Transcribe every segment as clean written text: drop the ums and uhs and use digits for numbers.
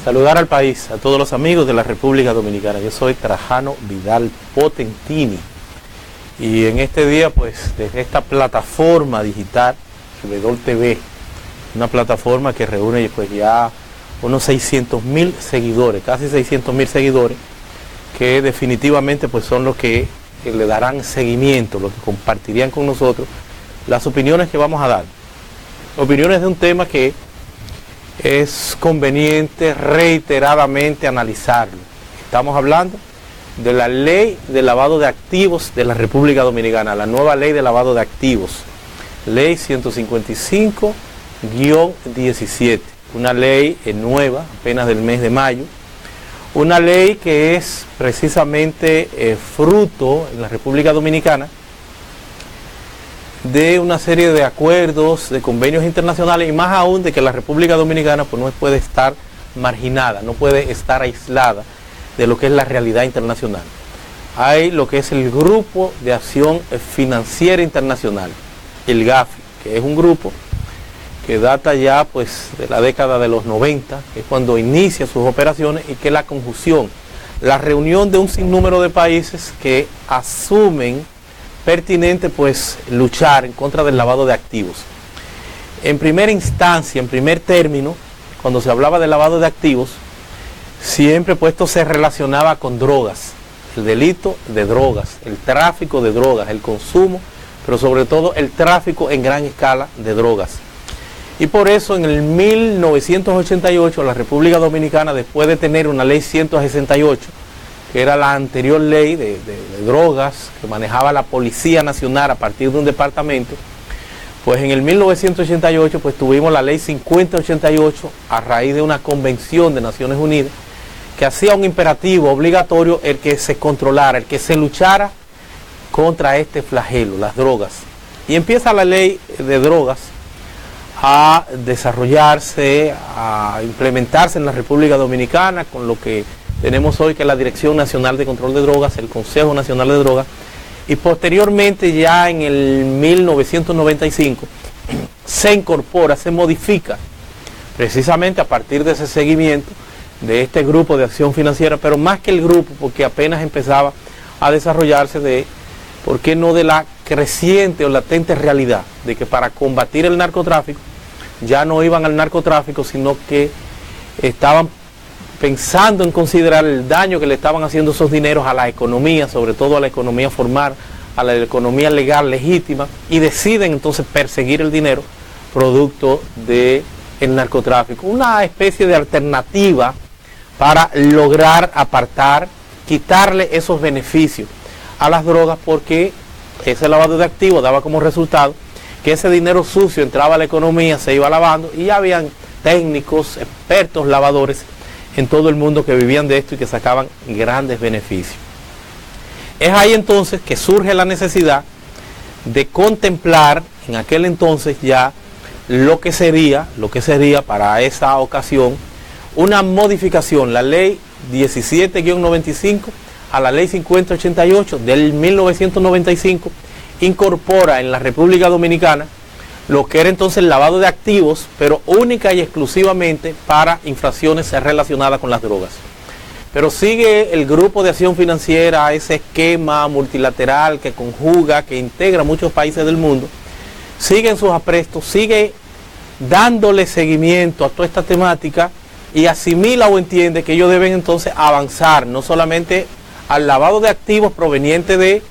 Saludar al país, a todos los amigos de la República Dominicana. Yo soy Trajano Vidal Potentini y en este día, pues, desde esta plataforma digital, WTV, una plataforma que reúne pues ya unos 600.000 seguidores, casi 600.000 seguidores, que definitivamente pues son los que le darán seguimiento, los que compartirían con nosotros las opiniones que vamos a dar. Opiniones de un tema que es conveniente reiteradamente analizarlo. Estamos hablando de la ley de lavado de activos de la República Dominicana, la nueva ley de lavado de activos, ley 155-17, una ley nueva, apenas del mes de mayo, una ley que es precisamente fruto en la República Dominicana de una serie de acuerdos, de convenios internacionales, y más aún de que la República Dominicana pues no puede estar marginada, no puede estar aislada de lo que es la realidad internacional. Hay lo que es el Grupo de Acción Financiera Internacional, el GAFI, que es un grupo que data ya pues de la década de los 90, que es cuando inicia sus operaciones, y que es la conjunción, la reunión de un sinnúmero de países que asumen pertinente pues luchar en contra del lavado de activos. En primera instancia, en primer término, cuando se hablaba de lavado de activos, siempre pues esto se relacionaba con drogas, el delito de drogas, el tráfico de drogas, el consumo, pero sobre todo el tráfico en gran escala de drogas. Y por eso en el 1988 la República Dominicana, después de tener una ley 168, que era la anterior ley de drogas que manejaba la Policía Nacional a partir de un departamento, pues en el 1988 pues tuvimos la ley 5088 a raíz de una convención de Naciones Unidas que hacía un imperativo obligatorio el que se controlara, el que se luchara contra este flagelo, las drogas. Y empieza la ley de drogas a desarrollarse, a implementarse en la República Dominicana con lo que tenemos hoy, que es la Dirección Nacional de Control de Drogas, el Consejo Nacional de Drogas, y posteriormente ya en el 1995 se incorpora, se modifica, precisamente a partir de ese seguimiento de este grupo de acción financiera, pero más que el grupo, porque apenas empezaba a desarrollarse de, ¿por qué no?, de la creciente o latente realidad de que para combatir el narcotráfico, ya no iban al narcotráfico, sino que estaban pensando en considerar el daño que le estaban haciendo esos dineros a la economía, sobre todo a la economía formal, a la economía legal, legítima, y deciden entonces perseguir el dinero producto del narcotráfico. Una especie de alternativa para lograr apartar, quitarle esos beneficios a las drogas, porque ese lavado de activos daba como resultado que ese dinero sucio entraba a la economía, se iba lavando, y ya habían técnicos, expertos, lavadores en todo el mundo que vivían de esto y que sacaban grandes beneficios. Es ahí entonces que surge la necesidad de contemplar en aquel entonces ya lo que sería para esa ocasión una modificación, la ley 17-95 a la ley 5088 del 1995, incorpora en la República Dominicana lo que era entonces el lavado de activos, pero única y exclusivamente para infracciones relacionadas con las drogas. Pero sigue el Grupo de Acción Financiera, ese esquema multilateral que conjuga, que integra muchos países del mundo, sigue en sus aprestos, sigue dándole seguimiento a toda esta temática y asimila o entiende que ellos deben entonces avanzar, no solamente al lavado de activos proveniente de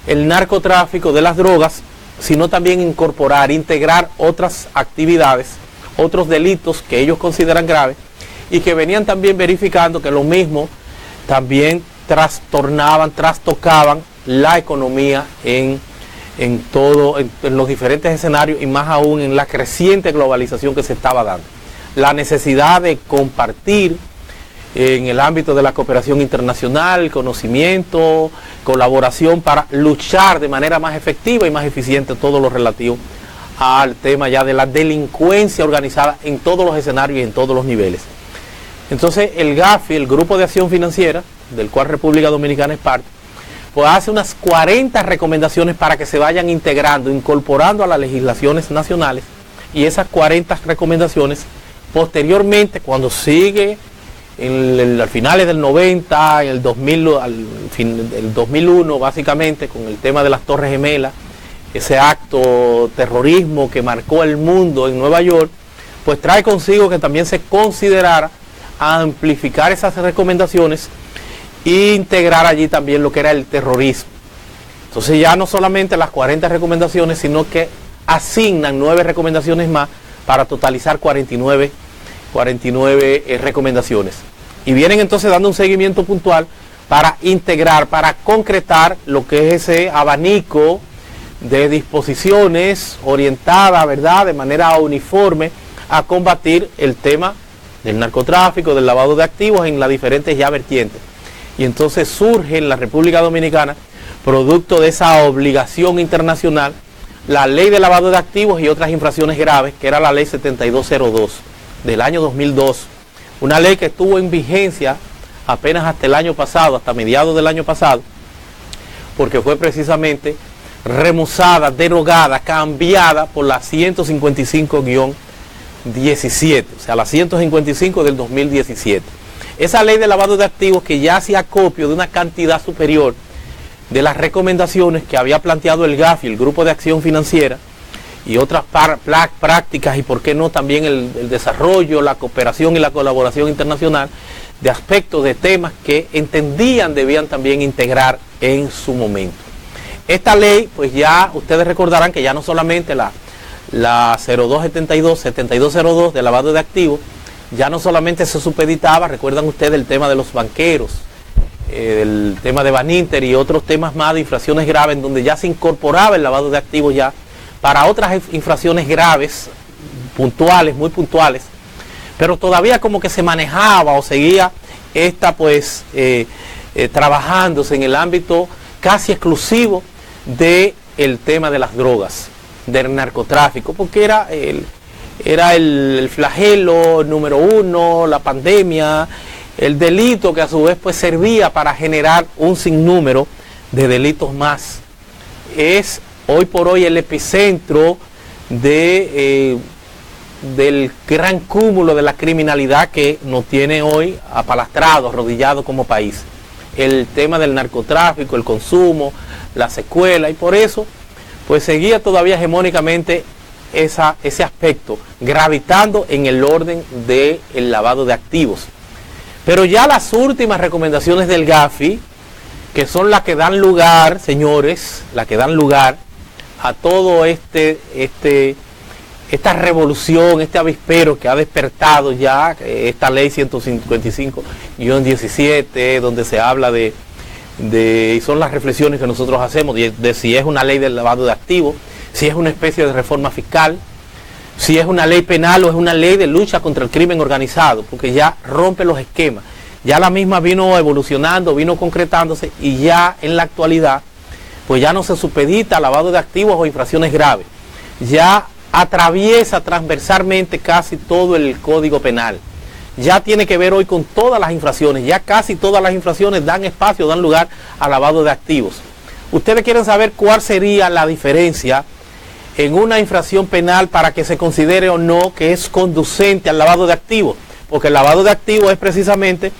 el narcotráfico, de las drogas, sino también incorporar, integrar otras actividades, otros delitos que ellos consideran graves y que venían también verificando que lo mismo también trastocaban la economía en los diferentes escenarios, y más aún en la creciente globalización que se estaba dando. La necesidad de compartir en el ámbito de la cooperación internacional, conocimiento, colaboración para luchar de manera más efectiva y más eficiente todo lo relativo al tema ya de la delincuencia organizada en todos los escenarios y en todos los niveles. Entonces el GAFI, el Grupo de Acción Financiera, del cual República Dominicana es parte, pues hace unas 40 recomendaciones para que se vayan integrando, incorporando a las legislaciones nacionales, y esas 40 recomendaciones posteriormente, cuando sigue al finales del 90, en el 2000, el 2001 básicamente, con el tema de las Torres Gemelas, ese acto terrorismo que marcó el mundo en Nueva York, pues trae consigo que también se considerara amplificar esas recomendaciones e integrar allí también lo que era el terrorismo. Entonces ya no solamente las 40 recomendaciones, sino que asignan 9 recomendaciones más para totalizar 49 recomendaciones. Y vienen entonces dando un seguimiento puntual para integrar, para concretar lo que es ese abanico de disposiciones orientadas, ¿verdad?, de manera uniforme a combatir el tema del narcotráfico, del lavado de activos en las diferentes ya vertientes. Y entonces surge en la República Dominicana, producto de esa obligación internacional, la ley de lavado de activos y otras infracciones graves, que era la ley 7202 del año 2002. Una ley que estuvo en vigencia apenas hasta el año pasado, hasta mediados del año pasado, porque fue precisamente remozada, derogada, cambiada por la 155-17, o sea, la 155 del 2017. Esa ley de lavado de activos que ya hacía acopio de una cantidad superior de las recomendaciones que había planteado el GAFI, el Grupo de Acción Financiera, y otras prácticas, y por qué no también el desarrollo, la cooperación y la colaboración internacional, de aspectos de temas que entendían debían también integrar en su momento. Esta ley, pues ya ustedes recordarán que ya no solamente la 7202 de lavado de activos, ya no solamente se supeditaba, recuerdan ustedes el tema de los banqueros, el tema de Baninter y otros temas más de infracciones graves, en donde ya se incorporaba el lavado de activos ya para otras infracciones graves, puntuales, muy puntuales, pero todavía como que se manejaba o seguía esta pues trabajándose en el ámbito casi exclusivo del tema de las drogas, del narcotráfico, porque era el flagelo número uno, la pandemia, el delito que a su vez pues servía para generar un sinnúmero de delitos más. Es hoy por hoy el epicentro del gran cúmulo de la criminalidad que nos tiene hoy apalastrado, arrodillado como país. El tema del narcotráfico, el consumo, la secuela, y por eso pues seguía todavía hegemónicamente ese aspecto, gravitando en el orden del lavado de activos. Pero ya las últimas recomendaciones del GAFI, que son las que dan lugar, señores, las que dan lugar a todo esta revolución, este avispero que ha despertado ya esta ley 155-17, donde se habla y son las reflexiones que nosotros hacemos de si es una ley del lavado de activos, si es una especie de reforma fiscal, si es una ley penal o es una ley de lucha contra el crimen organizado, porque ya rompe los esquemas. Ya la misma vino evolucionando, vino concretándose, y ya en la actualidad pues ya no se supedita a lavado de activos o infracciones graves. Ya atraviesa transversalmente casi todo el Código Penal. Ya tiene que ver hoy con todas las infracciones. Ya casi todas las infracciones dan espacio, dan lugar a lavado de activos. Ustedes quieren saber cuál sería la diferencia en una infracción penal para que se considere o no que es conducente al lavado de activos, porque el lavado de activos es precisamente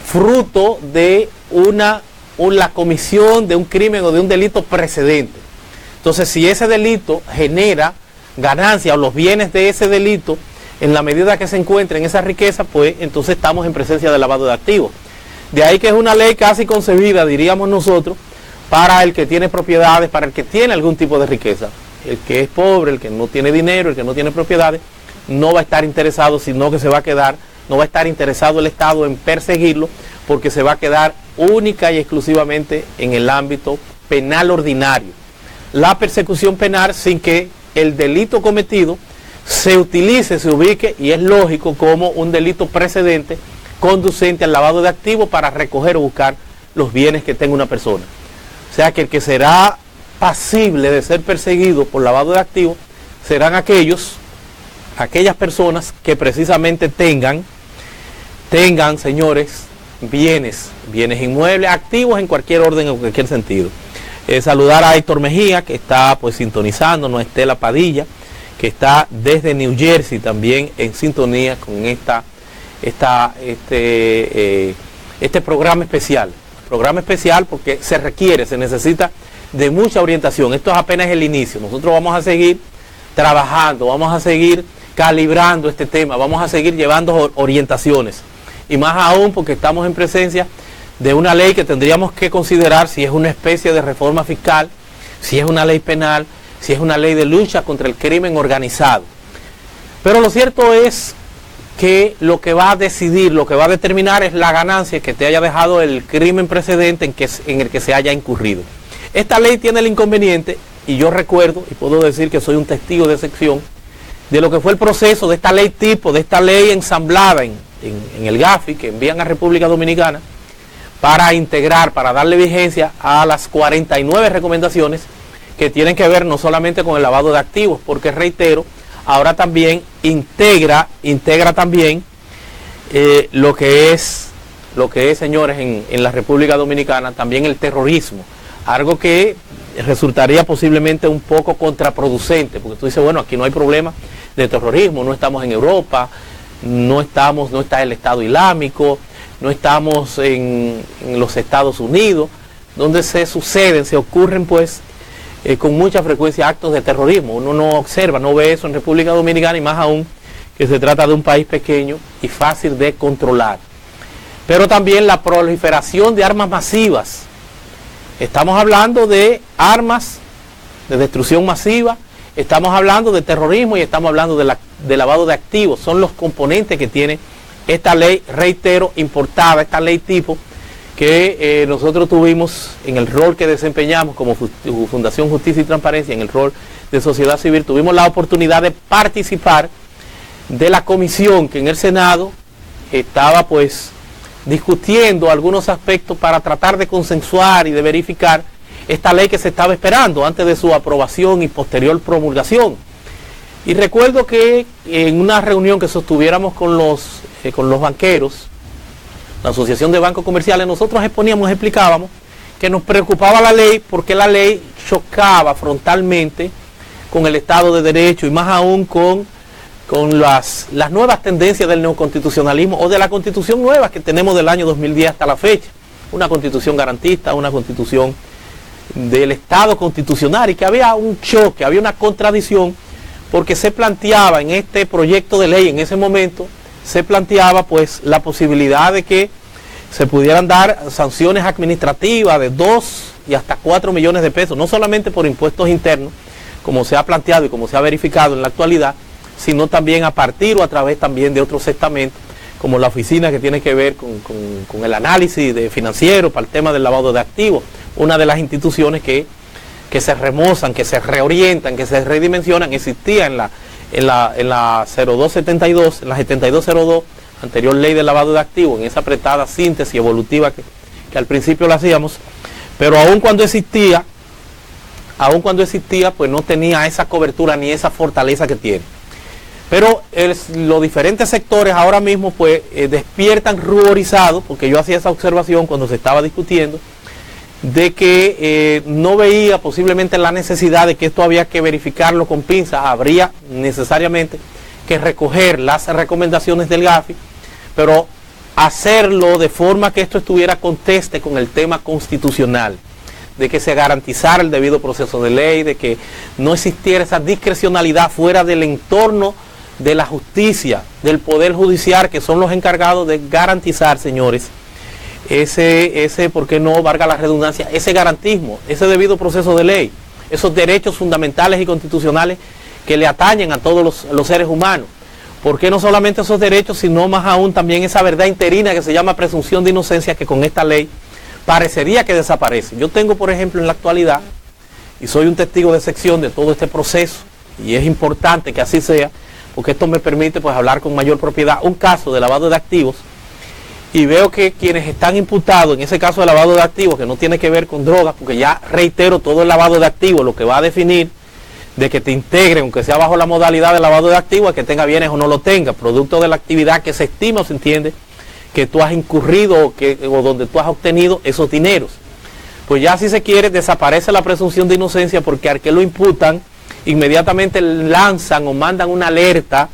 fruto de la comisión de un crimen o de un delito precedente. Entonces, si ese delito genera ganancia o los bienes de ese delito, en la medida que se encuentre en esa riqueza, pues entonces estamos en presencia de lavado de activos. De ahí que es una ley casi concebida, diríamos nosotros, para el que tiene propiedades, para el que tiene algún tipo de riqueza. El que es pobre, el que no tiene dinero, el que no tiene propiedades, no va a estar interesado, sino que se va a quedar, no va a estar interesado el Estado en perseguirlo, porque se va a quedar única y exclusivamente en el ámbito penal ordinario. La persecución penal sin que el delito cometido se utilice, se ubique, y es lógico, como un delito precedente conducente al lavado de activos para recoger o buscar los bienes que tenga una persona. O sea que el que será pasible de ser perseguido por lavado de activos serán aquellas personas que precisamente tengan, señores, bienes inmuebles, activos en cualquier orden o en cualquier sentido. Saludar a Héctor Mejía, que está pues sintonizando, no Estela Padilla, que está desde New Jersey también en sintonía con este programa especial. Programa especial porque se necesita de mucha orientación. Esto es apenas el inicio. Nosotros vamos a seguir trabajando, vamos a seguir calibrando este tema, vamos a seguir llevando orientaciones. Y más aún porque estamos en presencia de una ley que tendríamos que considerar si es una especie de reforma fiscal, si es una ley penal, si es una ley de lucha contra el crimen organizado. Pero lo cierto es que lo que va a decidir, lo que va a determinar es la ganancia que te haya dejado el crimen precedente en el que se haya incurrido. Esta ley tiene el inconveniente, y yo recuerdo, y puedo decir que soy un testigo de excepción, de lo que fue el proceso de esta ley tipo, de esta ley ensamblada en el GAFI, que envían a República Dominicana, para integrar, para darle vigencia a las 49 recomendaciones que tienen que ver no solamente con el lavado de activos, porque reitero, ahora también integra también lo que es, señores, en la República Dominicana, también el terrorismo, algo que resultaría posiblemente un poco contraproducente, porque tú dices, bueno, aquí no hay problema de terrorismo, no estamos en Europa, no está el Estado Islámico, no estamos en los Estados Unidos, donde se ocurren pues con mucha frecuencia actos de terrorismo. Uno no observa, no ve eso en República Dominicana, y más aún que se trata de un país pequeño y fácil de controlar. Pero también la proliferación de armas masivas. Estamos hablando de armas de destrucción masiva, estamos hablando de terrorismo y estamos hablando de lavado de activos. Son los componentes que tiene esta ley, reitero, importada, esta ley tipo, que nosotros tuvimos en el rol que desempeñamos como Fundación Justicia y Transparencia, en el rol de sociedad civil, tuvimos la oportunidad de participar de la comisión que en el Senado estaba pues discutiendo algunos aspectos para tratar de consensuar y de verificar esta ley que se estaba esperando antes de su aprobación y posterior promulgación. Y recuerdo que en una reunión que sostuviéramos con los banqueros, la Asociación de Bancos Comerciales, nosotros explicábamos que nos preocupaba la ley porque la ley chocaba frontalmente con el Estado de Derecho y más aún con las nuevas tendencias del neoconstitucionalismo o de la constitución nueva que tenemos del año 2010 hasta la fecha. Una constitución garantista, una constitución del Estado constitucional, y que había un choque, había una contradicción, porque se planteaba en este proyecto de ley, en ese momento, se planteaba pues la posibilidad de que se pudieran dar sanciones administrativas de 2 y hasta 4 millones de pesos, no solamente por impuestos internos, como se ha planteado y como se ha verificado en la actualidad, sino también a partir o a través también de otros estamentos, como la oficina que tiene que ver con el análisis financiero para el tema del lavado de activos, una de las instituciones que se remozan, que se reorientan, que se redimensionan, existía en la 0272, en la 7202, anterior ley de lavado de activos, en esa apretada síntesis evolutiva que al principio la hacíamos, pero aun cuando existía, pues no tenía esa cobertura ni esa fortaleza que tiene. Pero los diferentes sectores ahora mismo pues despiertan ruborizados, porque yo hacía esa observación cuando se estaba discutiendo, de que no veía posiblemente la necesidad de que esto había que verificarlo con pinzas, habría necesariamente que recoger las recomendaciones del GAFI, pero hacerlo de forma que esto estuviera conteste con el tema constitucional, de que se garantizara el debido proceso de ley, de que no existiera esa discrecionalidad fuera del entorno de la justicia, del poder judicial, que son los encargados de garantizar, señores, ese, ¿por qué no, valga la redundancia, ese garantismo, ese debido proceso de ley, esos derechos fundamentales y constitucionales que le atañen a todos los seres humanos? ¿Por qué no solamente esos derechos, sino más aún también esa verdad interina que se llama presunción de inocencia, que con esta ley parecería que desaparece? Yo tengo, por ejemplo, en la actualidad, y soy un testigo de excepción de todo este proceso, y es importante que así sea, porque esto me permite pues hablar con mayor propiedad, un caso de lavado de activos, y veo que quienes están imputados en ese caso de lavado de activos, que no tiene que ver con drogas, porque ya reitero, todo el lavado de activos lo que va a definir de que te integren, aunque sea bajo la modalidad de lavado de activos, a que tenga bienes o no lo tenga, producto de la actividad que se estima o se entiende que tú has incurrido o donde tú has obtenido esos dineros. Pues ya si se quiere desaparece la presunción de inocencia, porque al que lo imputan inmediatamente lanzan o mandan una alerta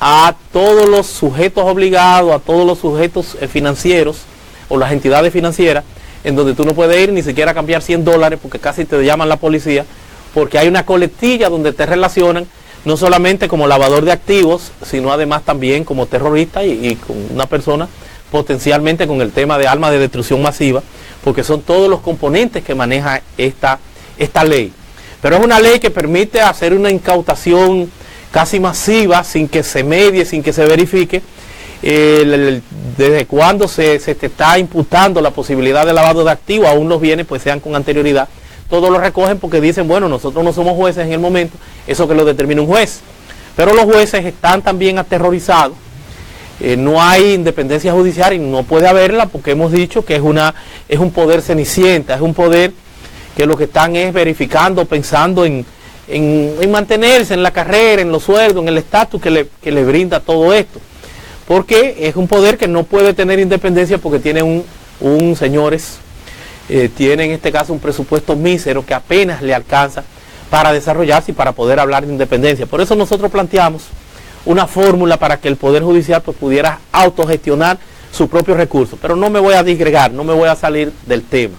a todos los sujetos obligados, a todos los sujetos financieros o las entidades financieras, en donde tú no puedes ir ni siquiera a cambiar $100 porque casi te llaman la policía, porque hay una coletilla donde te relacionan no solamente como lavador de activos, sino además también como terrorista y con una persona potencialmente con el tema de armas de destrucción masiva, porque son todos los componentes que maneja esta ley. Pero es una ley que permite hacer una incautación casi masiva, sin que se medie, sin que se verifique, desde cuando se te está imputando la posibilidad de lavado de activos, aún los bienes pues sean con anterioridad. Todos lo recogen porque dicen, bueno, nosotros no somos jueces en el momento, eso que lo determina un juez. Pero los jueces están también aterrorizados. No hay independencia judicial y no puede haberla porque hemos dicho que es un poder cenicienta, es un poder que lo que están es verificando, pensando en mantenerse en la carrera, en los sueldos, en el estatus que le brinda todo esto. Porque es un poder que no puede tener independencia porque tiene tiene en este caso un presupuesto mísero que apenas le alcanza para desarrollarse y para poder hablar de independencia. Por eso nosotros planteamos una fórmula para que el Poder Judicial pues, pudiera autogestionar sus propios recursos. Pero no me voy a disgregar, no me voy a salir del tema.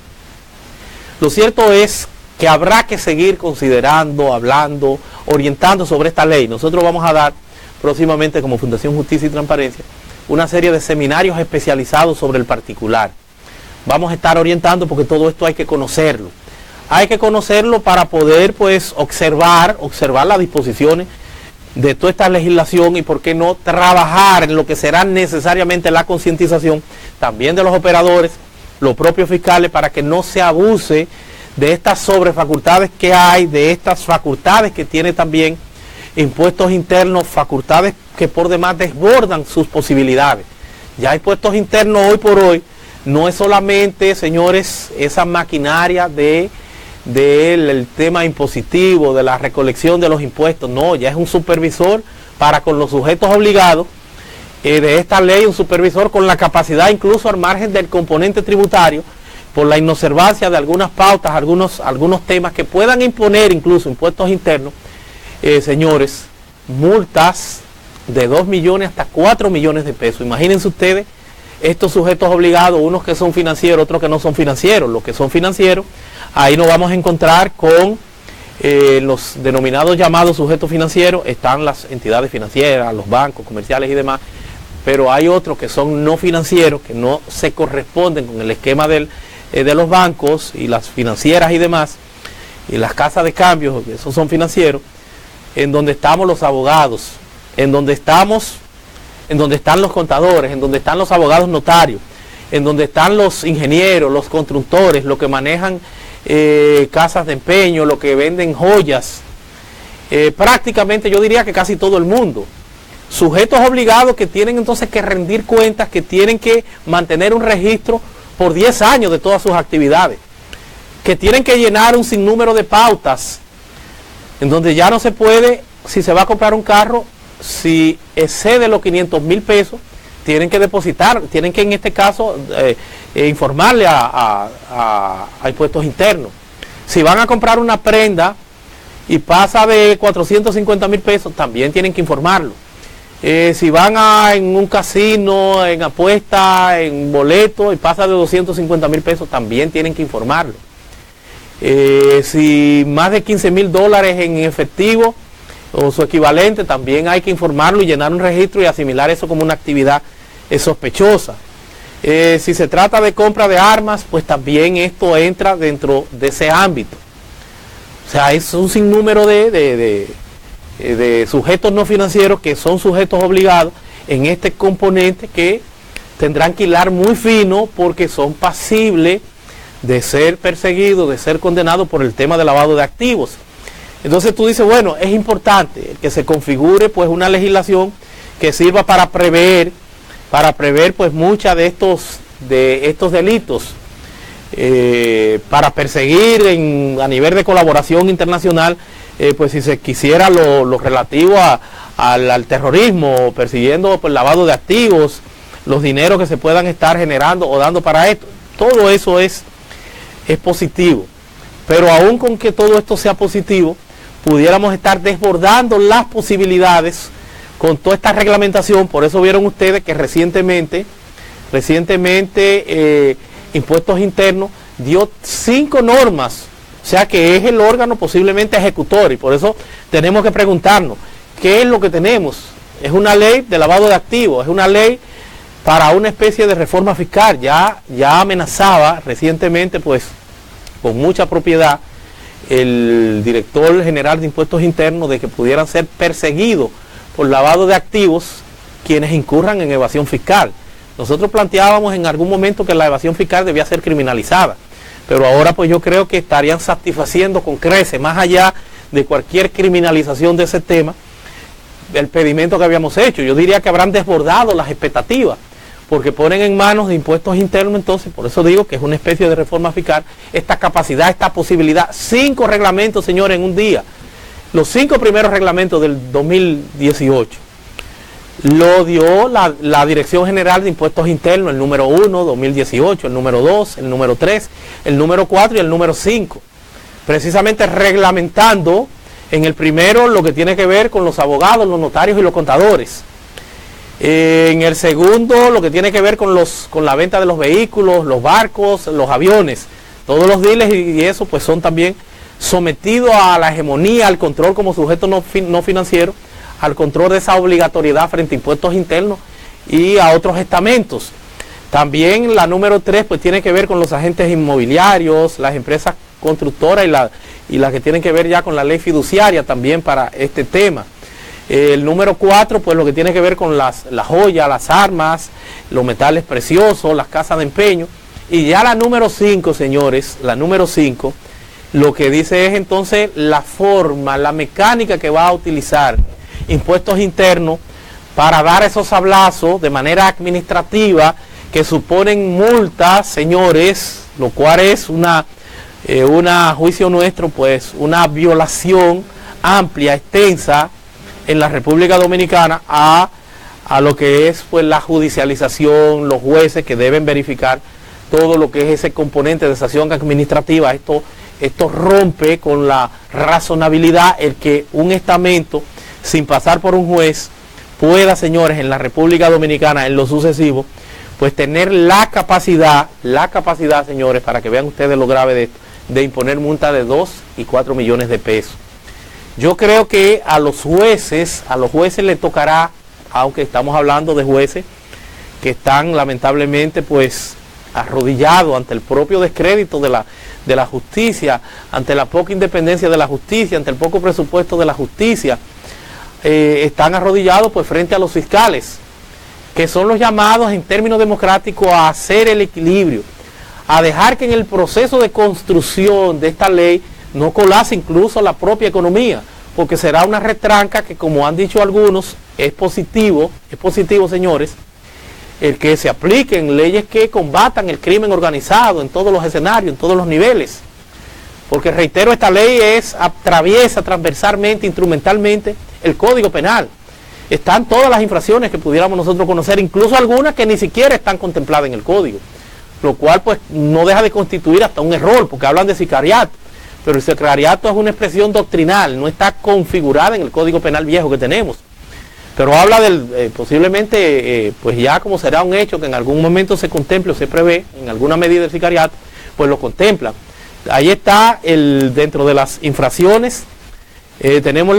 Lo cierto es que habrá que seguir considerando, hablando, orientando sobre esta ley. Nosotros vamos a dar próximamente como Fundación Justicia y Transparencia una serie de seminarios especializados sobre el particular. Vamos a estar orientando porque todo esto hay que conocerlo. Hay que conocerlo para poder pues observar las disposiciones de toda esta legislación y por qué no trabajar en lo que será necesariamente la concientización también de los operadores, los propios fiscales, para que no se abuse de estas sobrefacultades que hay, de estas facultades que tiene también impuestos internos, facultades que por demás desbordan sus posibilidades. Ya impuestos internos hoy por hoy no es solamente, señores, esa maquinaria del tema impositivo, de la recolección de los impuestos, no, ya es un supervisor para con los sujetos obligados de esta ley, un supervisor con la capacidad incluso al margen del componente tributario, por la inobservancia de algunas pautas, algunos temas que puedan imponer incluso impuestos internos, señores, multas de 2 millones hasta 4 millones de pesos. Imagínense ustedes estos sujetos obligados, unos que son financieros, otros que no son financieros. Los que son financieros, ahí nos vamos a encontrar con los denominados llamados sujetos financieros, están las entidades financieras, los bancos comerciales y demás, pero hay otros que son no financieros, que no se corresponden con el esquema de los bancos y las financieras y demás, y las casas de cambio, esos son financieros, en donde estamos los abogados, en donde están los contadores, en donde están los abogados notarios, en donde están los ingenieros, los constructores, los que manejan casas de empeño, los que venden joyas, prácticamente yo diría que casi todo el mundo. Sujetos obligados que tienen entonces que rendir cuentas, que tienen que mantener un registro por 10 años de todas sus actividades, que tienen que llenar un sinnúmero de pautas, en donde ya no se puede, si se va a comprar un carro, si excede los 500,000 pesos, tienen que depositar, tienen que en este caso informarle a impuestos internos. Si van a comprar una prenda y pasa de 450,000 pesos, también tienen que informarlo. Si van en un casino, en apuesta, en boleto y pasa de 250,000 pesos, también tienen que informarlo. Si más de $15,000 en efectivo o su equivalente, también hay que informarlo y llenar un registro y asimilar eso como una actividad sospechosa. Si se trata de compra de armas, pues también esto entra dentro de ese ámbito. O sea, es un sinnúmero de sujetos no financieros que son sujetos obligados en este componente que tendrán que hilar muy fino porque son pasibles de ser perseguidos, de ser condenados por el tema de lavado de activos. Entonces tú dices, bueno, es importante que se configure pues una legislación que sirva para prever pues muchas de estos delitos, para perseguir a nivel de colaboración internacional, pues si se quisiera lo relativo al terrorismo, persiguiendo pues lavado de activos, los dineros que se puedan estar generando o dando para esto, todo eso es positivo. Pero aún con que todo esto sea positivo, pudiéramos estar desbordando las posibilidades con toda esta reglamentación. Por eso vieron ustedes que recientemente Impuestos Internos dio 5 normas, o sea que es el órgano posiblemente ejecutor, y por eso tenemos que preguntarnos, ¿qué es lo que tenemos? Es una ley de lavado de activos, es una ley para una especie de reforma fiscal. Ya amenazaba recientemente, pues, con mucha propiedad, el director general de Impuestos Internos de que pudieran ser perseguidos por lavado de activos quienes incurran en evasión fiscal. Nosotros planteábamos en algún momento que la evasión fiscal debía ser criminalizada, pero ahora pues yo creo que estarían satisfaciendo con creces, más allá de cualquier criminalización de ese tema, el pedimento que habíamos hecho. Yo diría que habrán desbordado las expectativas, porque ponen en manos de Impuestos Internos. Entonces, por eso digo que es una especie de reforma fiscal, esta capacidad, esta posibilidad. 5 reglamentos, señores, en un día. Los 5 primeros reglamentos del 2018 lo dio la Dirección General de Impuestos Internos, el número 1, 2018, el número 2, el número 3, el número 4 y el número 5. Precisamente reglamentando en el primero lo que tiene que ver con los abogados, los notarios y los contadores. En el segundo, lo que tiene que ver con la venta de los vehículos, los barcos, los aviones. Todos los dealers y eso pues son también sometidos a la hegemonía, al control como sujeto no financiero, al control de esa obligatoriedad frente a Impuestos Internos y a otros estamentos. También la número 3 pues tiene que ver con los agentes inmobiliarios, las empresas constructoras y las que tienen que ver ya con la ley fiduciaria también para este tema. El número 4, pues lo que tiene que ver con las joyas, las armas, los metales preciosos, las casas de empeño. Y ya la número 5, señores, la número 5, lo que dice es entonces la forma, la mecánica que va a utilizar Impuestos Internos para dar esos sablazos de manera administrativa que suponen multas, señores, lo cual es una juicio nuestro, pues una violación amplia, extensa, en la República Dominicana a lo que es pues la judicialización, los jueces que deben verificar todo lo que es ese componente de sanción administrativa. Esto rompe con la razonabilidad el que un estamento, sin pasar por un juez, pueda, señores, en la República Dominicana, en lo sucesivo, pues tener la capacidad, señores, para que vean ustedes lo grave de esto, de imponer multa de 2 y 4 millones de pesos. Yo creo que a los jueces les tocará, aunque estamos hablando de jueces que están lamentablemente pues arrodillados ante el propio descrédito de la justicia, ante la poca independencia de la justicia, ante el poco presupuesto de la justicia, están arrodillados pues frente a los fiscales, que son los llamados en términos democráticos a hacer el equilibrio, a dejar que en el proceso de construcción de esta ley no colapse incluso la propia economía, porque será una retranca que, como han dicho algunos, es positivo, señores, el que se apliquen leyes que combatan el crimen organizado en todos los escenarios, en todos los niveles. Porque, reitero, esta ley atraviesa transversalmente, instrumentalmente, el Código Penal. Están todas las infracciones que pudiéramos nosotros conocer, incluso algunas que ni siquiera están contempladas en el Código, lo cual pues no deja de constituir hasta un error, porque hablan de sicariato. Pero el sicariato es una expresión doctrinal, no está configurada en el Código Penal viejo que tenemos. Pero habla del, posiblemente, pues ya como será un hecho que en algún momento se contemple o se prevé, en alguna medida el sicariato, pues lo contempla. Ahí está, dentro de las infracciones, tenemos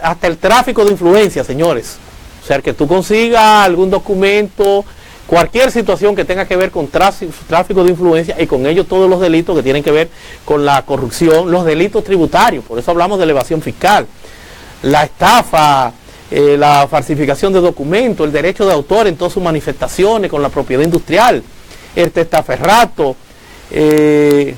hasta el tráfico de influencia, señores. O sea, que tú consigas algún documento, cualquier situación que tenga que ver con tráfico de influencia y con ello todos los delitos que tienen que ver con la corrupción, los delitos tributarios, por eso hablamos de elevación fiscal, la estafa, la falsificación de documentos, el derecho de autor en todas sus manifestaciones con la propiedad industrial, el testaferrato, el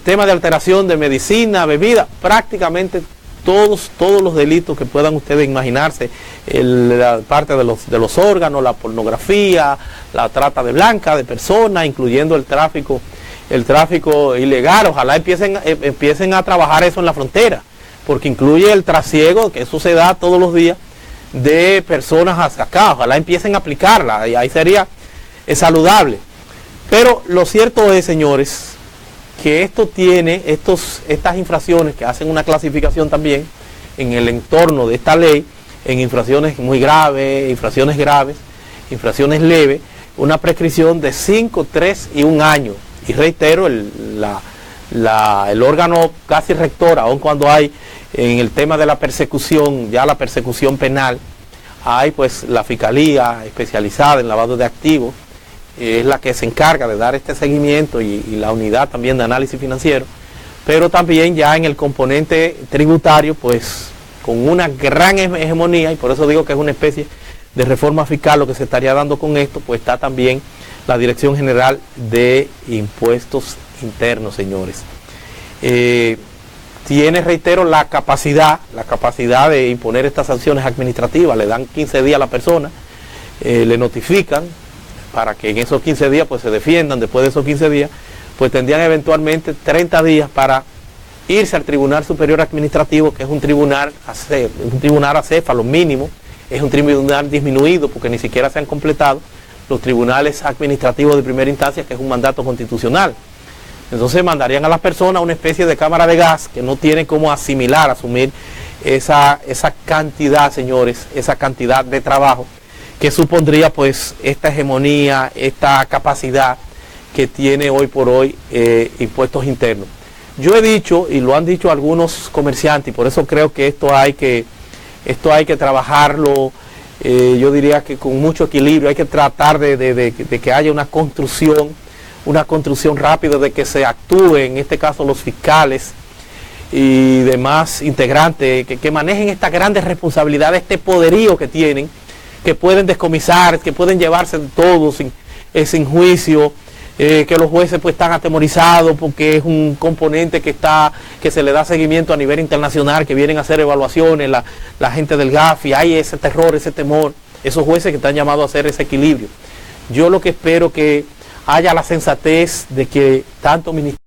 tema de alteración de medicina, bebida, prácticamente todos los delitos que puedan ustedes imaginarse, la parte de los órganos, la pornografía, la trata de blancas, de personas, incluyendo el tráfico ilegal. Ojalá empiecen a trabajar eso en la frontera, porque incluye el trasiego, que eso se da todos los días, de personas hacia acá. Ojalá empiecen a aplicarla, y ahí sería saludable. Pero lo cierto es, señores, que esto tiene, estas infracciones que hacen una clasificación también en el entorno de esta ley, en infracciones muy graves, infracciones leves, una prescripción de 5, 3 y 1 año. Y reitero, el órgano casi rector, aun cuando hay en el tema de la persecución, ya la persecución penal, hay pues la Fiscalía especializada en lavado de activos, es la que se encarga de dar este seguimiento y la unidad también de análisis financiero, pero también ya en el componente tributario, pues con una gran hegemonía, y por eso digo que es una especie de reforma fiscal lo que se estaría dando con esto, pues está también la Dirección General de Impuestos Internos, señores. Tiene, reitero, la capacidad de imponer estas sanciones administrativas. Le dan 15 días a la persona, le notifican para que en esos 15 días pues se defiendan. Después de esos 15 días pues tendrían eventualmente 30 días para irse al Tribunal Superior Administrativo, que es un tribunal acéfalo mínimo, es un tribunal disminuido porque ni siquiera se han completado los tribunales administrativos de primera instancia, que es un mandato constitucional. Entonces mandarían a las personas a una especie de cámara de gas que no tiene cómo asumir esa cantidad, señores, esa cantidad de trabajo que supondría pues esta hegemonía, esta capacidad que tiene hoy por hoy Impuestos Internos. Yo he dicho, y lo han dicho algunos comerciantes, y por eso creo que esto hay que trabajarlo, yo diría que con mucho equilibrio, hay que tratar de que haya una construcción rápida, de que se actúe, en este caso los fiscales y demás integrantes, que manejen estas grandes responsabilidades, este poderío que tienen, que pueden descomisar, que pueden llevarse todo sin juicio, que los jueces pues están atemorizados porque es un componente que se le da seguimiento a nivel internacional, que vienen a hacer evaluaciones, la gente del GAFI, hay ese terror, ese temor, esos jueces que están llamados a hacer ese equilibrio. Yo lo que espero que haya la sensatez de que tanto ministerio